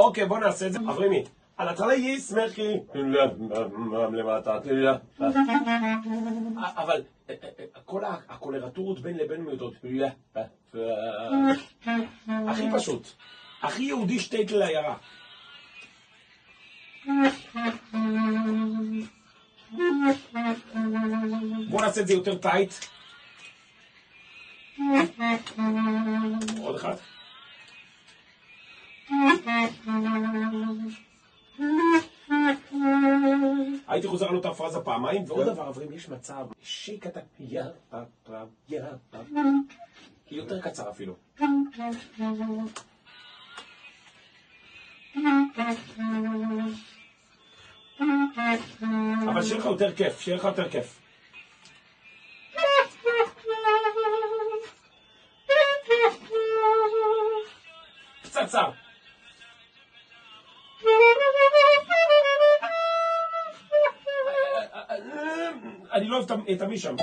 אוקיי, בוא נעשה את זה. אברימי, על התחלה ישמחי. למטה. אבל כל הקולרטורות בין לבין מיודות. הכי פשוט. הכי יהודי שטייק לעיירה. בוא נעשה את זה יותר טייט. עוד אחד. הייתי חוזר על אותה פרזה פעמיים, ועוד דבר, אברים, יש מצב שקטן, היא יותר קצר אפילו. אבל שיהיה לך יותר כיף, שיהיה לך יותר כיף. קצת צר. אני לא אוהב את המי שם.